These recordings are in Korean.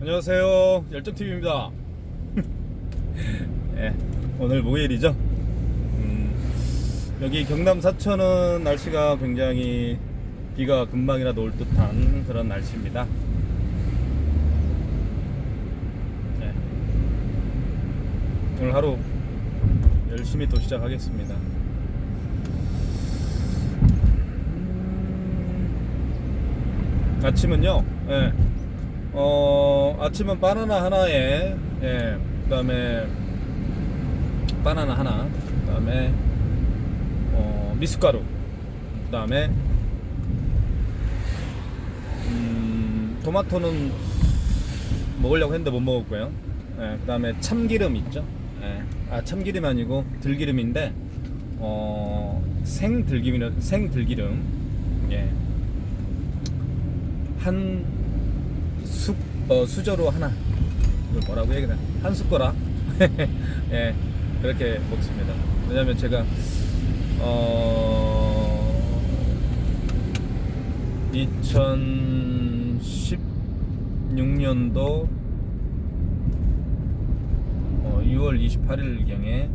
안녕하세요, 열정TV입니다. 네, 오늘 목요일이죠. 여기 경남 사천은 날씨가 굉장히 비가 금방이라도 올 듯한 그런 날씨입니다. 네, 오늘 하루 열심히 또 시작하겠습니다. 아침은요, 예, 아침은 바나나 하나에, 예, 그 다음에 바나나 하나, 그 다음에 미숫가루, 그 다음에 토마토는 먹으려고 했는데 못 먹었고요. 예, 그 다음에 참기름 있죠. 예, 참기름 아니고 들기름인데 생들기름, 예, 한 수저로 하나, 이걸 뭐라고 해야 되나, 한 숟가락. 예, 그렇게 먹습니다. 왜냐면 제가 2016년도 6월 28일 경에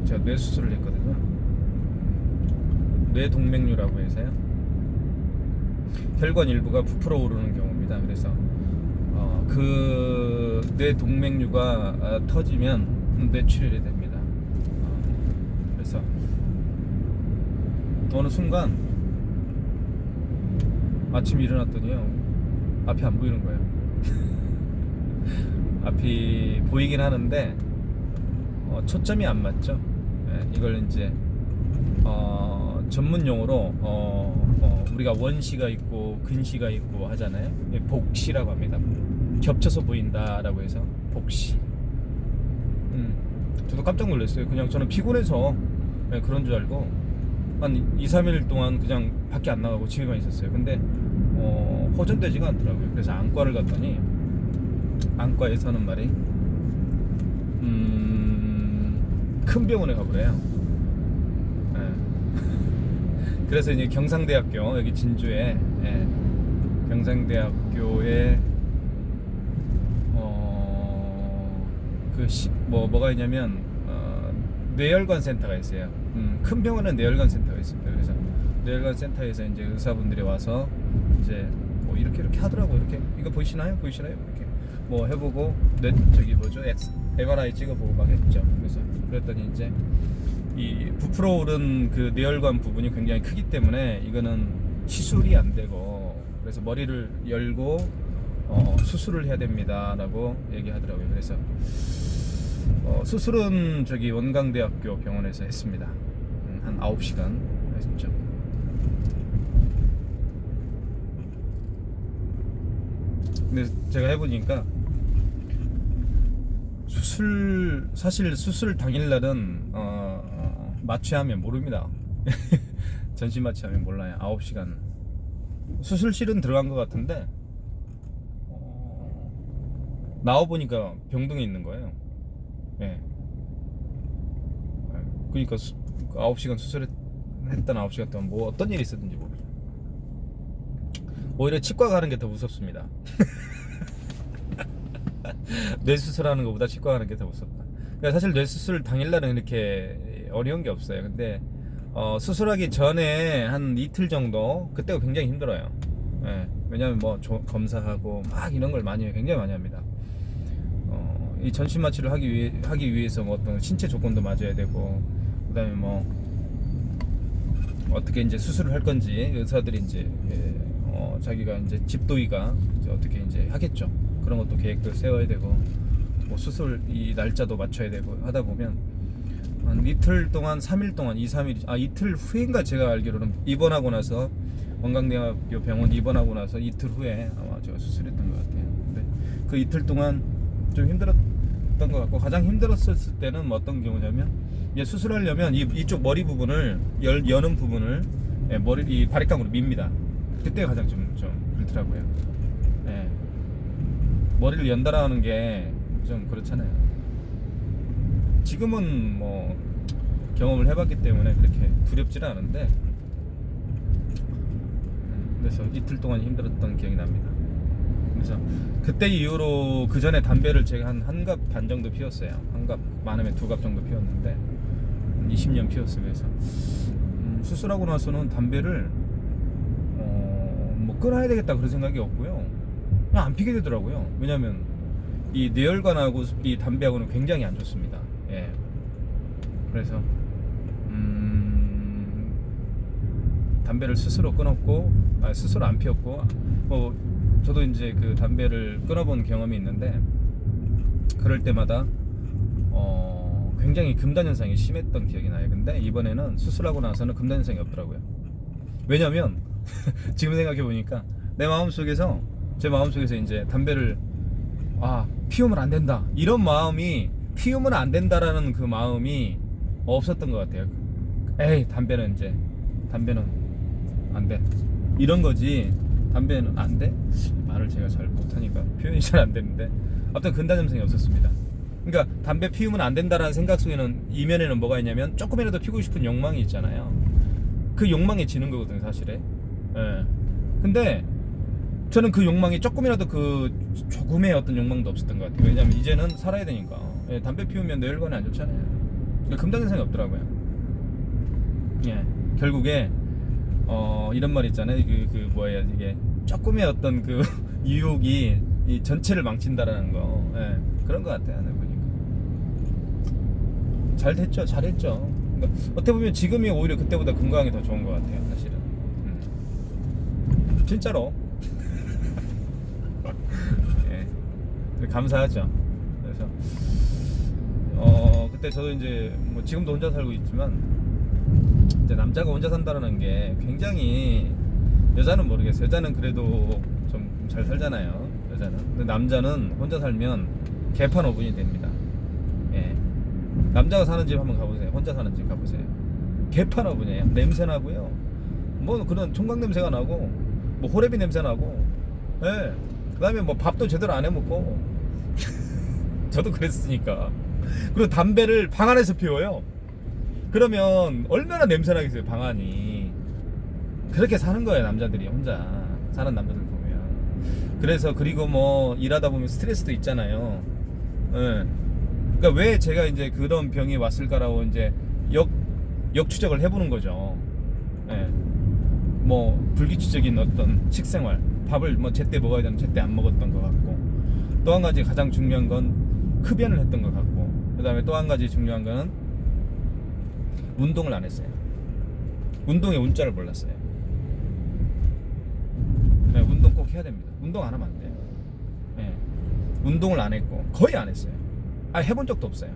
제가 뇌수술을 했거든요. 뇌동맥류라고 해서요, 혈관 일부가 부풀어 오르는 경우입니다. 그래서 그 뇌동맥류가 터지면 뇌출혈이 됩니다. 그래서 어느 순간 아침에 일어났더니요, 앞이 안 보이는 거예요. 앞이 보이긴 하는데 초점이 안 맞죠. 네, 이걸 이제 전문 용어로 우리가 원시가 있고 근시가 있고 하잖아요. 복시라고 합니다. 겹쳐서 보인다라고 해서 복시. 저도 깜짝 놀랐어요. 그냥 저는 피곤해서 그런 줄 알고 한 2-3일 동안 그냥 밖에 안 나가고 집에만 있었어요. 근데 호전되지가 않더라고요. 그래서 안과를 갔더니 안과에서 하는 말이 큰 병원에 가보래요. 그래서 이제 경상대학교, 여기 진주에, 예, 경상대학교에 뭐가 있냐면 뇌혈관 센터가 있어요. 큰 병원은 뇌혈관 센터가 있습니다. 그래서 뇌혈관 센터에서 이제 의사분들이 와서 이제 뭐 이렇게 하더라고. 이렇게 이거 보이시나요? 이렇게 뭐 해보고 MRI 찍어보고 막 했죠. 그래서 그랬더니 이제 이 부풀어 오른 그 뇌혈관 부분이 굉장히 크기 때문에 이거는 시술이 안 되고, 그래서 머리를 열고 수술을 해야 됩니다라고 얘기하더라고요. 그래서 수술은 저기 원광대학교 병원에서 했습니다. 한 9시간 했죠. 근데 제가 해보니까 사실 수술 당일날은 마취하면 모릅니다. 전신 마취하면 몰라요. 9시간 수술실은 들어간 것 같은데 나와보니까 병동에 있는 거예요. 예. 그러니까 9시간 수술했던 9시간 동안 뭐 어떤 일이 있었는지 모르죠. 오히려 치과 가는 게 더 무섭습니다. 뇌수술하는 것보다 치과 가는 게 더 무섭다. 그러니까 사실 뇌수술 당일날은 이렇게 어려운 게 없어요. 근데 수술하기 전에 한 이틀 정도, 그때가 굉장히 힘들어요. 예, 왜냐면 뭐 검사하고 막 이런 걸 굉장히 많이 합니다. 이 전신 마취를 하기 위해서 뭐 어떤 신체 조건도 맞아야 되고, 그다음에 뭐 어떻게 이제 수술을 할 건지 의사들이 이제 자기가 이제 집도의가 이제 어떻게 이제 하겠죠. 그런 것도 계획도 세워야 되고, 뭐 수술 이 날짜도 맞춰야 되고 하다 보면 한 이틀 동안, 3일 동안, 2-3일, 이틀 후인가 제가 알기로는 입원하고 나서, 원광대학교 병원 입원하고 나서 이틀 후에 아마 제가 수술했던 것 같아요. 근데 그 이틀 동안 좀 힘들었던 것 같고, 가장 힘들었을 때는 뭐 어떤 경우냐면, 이제 수술하려면 이쪽 머리 부분을 여는 부분을 이 바리깡으로 밉니다. 그때가 가장 좀 그렇더라고요. 예. 머리를 연달아하는 게 좀 그렇잖아요. 지금은 뭐 경험을 해봤기 때문에 그렇게 두렵지는 않은데, 그래서 이틀 동안 힘들었던 기억이 납니다. 그래서 그때 이후로 그 전에 담배를 제가 한 갑 반 정도 피웠어요. 한 갑 많으면 두 갑 정도 피웠는데 한 20년 피웠어요. 그래서 수술하고 나서는 담배를 뭐 끊어야 되겠다 그런 생각이 없고요. 그냥 안 피게 되더라고요. 왜냐면 이 뇌혈관하고 이 담배하고는 굉장히 안 좋습니다. 예. 그래서 담배를 스스로 끊었고, 스스로 안 피웠고, 뭐 저도 이제 그 담배를 끊어본 경험이 있는데, 그럴 때마다 굉장히 금단 현상이 심했던 기억이 나요. 근데 이번에는 수술하고 나서는 금단 현상이 없더라고요. 왜냐면 지금 생각해 보니까 제 마음속에서 이제 담배를 피우면 안 된다 이런 마음이, 피우면 안 된다라는 그 마음이 없었던 것 같아요. 에이, 담배는 안 돼 이런 거지, 담배는 안 돼? 말을 제가 잘 못하니까 표현이 잘 안 되는데, 아무튼 금단 현상이 없었습니다. 그러니까 담배 피우면 안 된다라는 생각 속에는, 이면에는 뭐가 있냐면 조금이라도 피우고 싶은 욕망이 있잖아요. 그 욕망에 지는 거거든요, 사실에. 예. 근데 저는 그 욕망이 조금이라도, 그 조금의 어떤 욕망도 없었던 것 같아요. 왜냐면 이제는 살아야 되니까. 예, 담배 피우면 뇌혈관에 안 좋잖아요. 그러니까 금단 현상이 없더라고요. 예, 결국에 이런 말 있잖아요. 이게 조금의 어떤 그 유혹이 이 전체를 망친다라는 거. 예, 그런 것 같아요. 보니까 잘 됐죠, 잘했죠. 그러니까 어떻게 보면 지금이 오히려 그때보다 건강이 더 좋은 것 같아요, 사실은. 진짜로. 예, 감사하죠. 그래서 그때 저도 이제 뭐 지금도 혼자 살고 있지만, 이제 남자가 혼자 산다는 게 굉장히, 여자는 모르겠어요. 여자는 그래도 좀 잘 살잖아요, 여자는. 근데 남자는 혼자 살면 개판 어분이 됩니다. 예. 남자가 사는 집 한번 가보세요. 혼자 사는 집 가보세요. 개판 어분이에요. 냄새 나고요. 뭐 그런 총각 냄새가 나고, 뭐 호레비 냄새 나고, 예. 그다음에 뭐 밥도 제대로 안 해 먹고. 저도 그랬으니까. 그리고 담배를 방 안에서 피워요. 그러면 얼마나 냄새 나겠어요, 방 안이. 그렇게 사는 거예요, 남자들이. 혼자 사는 남자들 보면. 그래서, 그리고 뭐 일하다 보면 스트레스도 있잖아요. 예. 그러니까 왜 제가 이제 그런 병이 왔을까라고 이제 역추적을 해보는 거죠. 예. 뭐 불규칙적인 어떤 식생활, 밥을 뭐 제때 먹어야 되는데 제때 안 먹었던 것 같고, 또 한 가지 가장 중요한 건 흡연을 했던 것 같고, 그 다음에 또 한 가지 중요한 거는 운동을 안 했어요. 운동의 운자를 몰랐어요. 네, 운동 꼭 해야 됩니다. 운동 안 하면 안 돼요. 네, 운동을 안 했고, 거의 안 했어요. 해본 적도 없어요.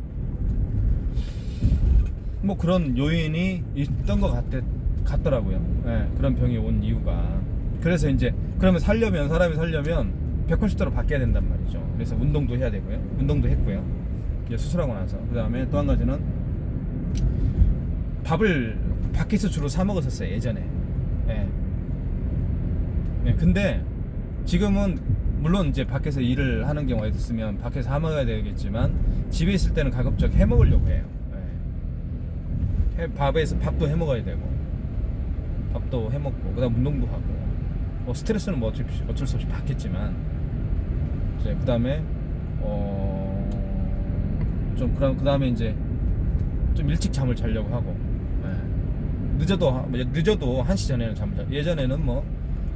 뭐 그런 요인이 있던 것 같더라고요. 네, 그런 병이 온 이유가. 그래서 이제 그러면 사람이 살려면 180도로 바뀌어야 된단 말이죠. 그래서 운동도 해야 되고요. 운동도 했고요. 이제 수술하고 나서. 그 다음에 또 한 가지는 밥을 밖에서 주로 사 먹었었어요, 예전에. 예. 네, 근데 지금은 물론 이제 밖에서 일을 하는 경우가 있으면 밖에서 사 먹어야 되겠지만, 집에 있을 때는 가급적 해 먹으려고 해요. 예. 밥도 해 먹어야 되고, 밥도 해 먹고, 그다음 운동도 하고, 뭐 스트레스는 뭐 어쩔 수 없이 받겠지만, 이제 그다음에 그 다음에 이제 좀 일찍 잠을 자려고 하고, 예. 늦어도 1시 전에는 잠을 자고, 예전에는 뭐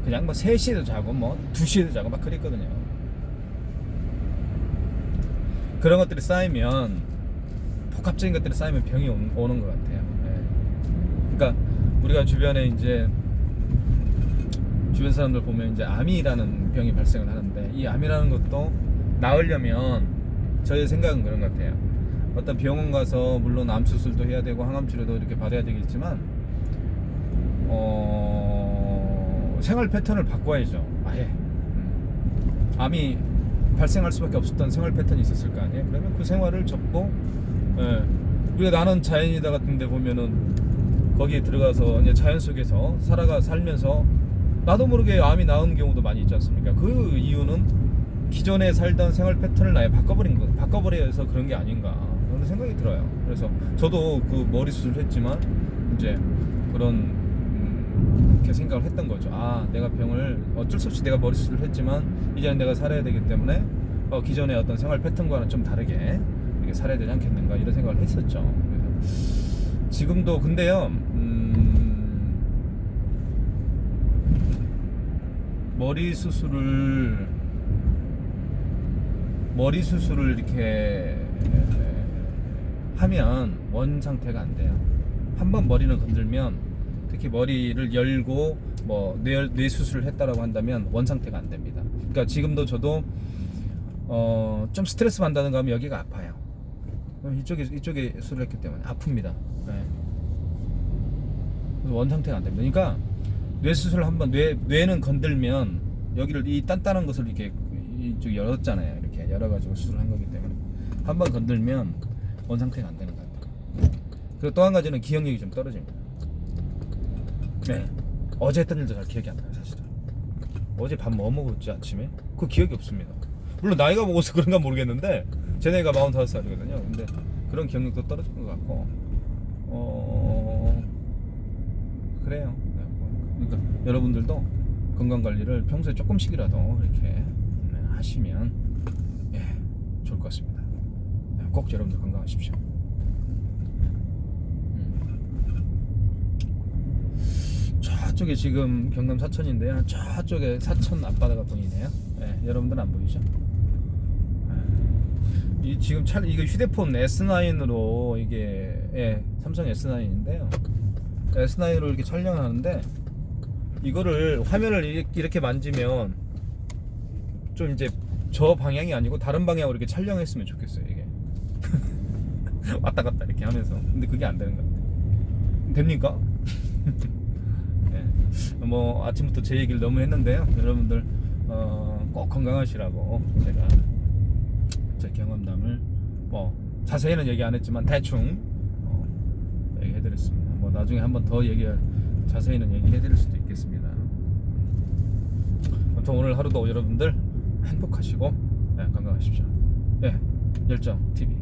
그냥 뭐 3시에도 자고 뭐 2시에도 자고 막 그랬거든요. 그런 것들이 쌓이면, 복합적인 것들이 쌓이면 병이 오는 것 같아요. 예. 그러니까 우리가 주변에 이제 주변 사람들 보면 이제 암이라는 병이 발생을 하는데, 이 암이라는 것도 나으려면, 저의 생각은 그런 것 같아요. 어떤 병원 가서 물론 암 수술도 해야 되고 항암 치료도 이렇게 받아야 되겠지만, 생활 패턴을 바꿔야죠. 아예. 암이 발생할 수밖에 없었던 생활 패턴이 있었을 거 아니에요. 그러면 그 생활을 접고, 예. 우리가 나는 자연이다 같은 데 보면은 거기에 들어가서 이제 자연 속에서 살면서 나도 모르게 암이 나은 경우도 많이 있지 않습니까? 그 이유는 기존에 살던 생활 패턴을 아예 바꿔버려서 그런 게 아닌가 그런 생각이 들어요. 그래서 저도 그 머리 수술을 했지만 이제 그런 이렇게 생각을 했던 거죠. 아, 내가 병을 어쩔 수 없이 내가 머리 수술을 했지만 이제는 내가 살아야 되기 때문에 기존의 어떤 생활 패턴과는 좀 다르게 이렇게 살아야 되지 않겠는가 이런 생각을 했었죠. 그래서 지금도 근데요, 머리 수술을 이렇게 하면 원 상태가 안 돼요. 한번 머리는 건들면, 특히 머리를 열고 뭐 뇌 수술을 했다라고 한다면 원 상태가 안 됩니다. 그러니까 지금도 저도 좀 스트레스 받는다는 거 하면 여기가 아파요. 이쪽에 수술을 했기 때문에 아픕니다. 네. 그래서 원 상태가 안 됩니다. 그러니까 뇌 수술을 한번 뇌는 건들면 여기를 이 단단한 것을 이렇게 이쪽 열었잖아요. 이렇게 열어가지고 수술을 한 거기 때문에 한번 건들면 원 상태가 안 되는 것 같아요. 그리고 또 한 가지는 기억력이 좀 떨어집니다. 네. 어제 했던 일도 잘 기억이 안 나요, 사실은. 어제 밥 뭐 먹었지 아침에? 그 기억이 없습니다. 물론 나이가 먹어서 그런가 모르겠는데 제 나이가 45살이거든요. 근데 그런 기억력도 떨어진 것 같고 그래요. 그러니까 여러분들도 건강관리를 평소에 조금씩이라도 이렇게 하시면 좋을 것 같습니다. 꼭 여러분들 건강하십시오. 저쪽에 지금 경남 사천인데요. 저쪽에 사천 앞바다가 보이네요. 여러분들은 안 보이죠? 이 지금 이거 휴대폰 S9으로 이게 삼성 S9인데요. S9으로 이렇게 촬영을 하는데 이거를 화면을 이렇게 만지면 좀 이제 저 방향이 아니고 다른 방향으로 이렇게 촬영했으면 좋겠어요. 이게 왔다 갔다 이렇게 하면서. 근데 그게 안 되는 것 같아요. 됩니까? 뭐 아침부터 제 얘기를 너무 했는데요. 여러분들 꼭 건강하시라고 제가 제 경험담을 뭐 자세히는 얘기 안 했지만 대충 얘기해드렸습니다. 뭐 나중에 한번 더 자세히는 얘기해드릴 수도 있겠습니다. 아무튼 오늘 하루도 여러분들 행복하시고 건강하십시오. 열정 TV.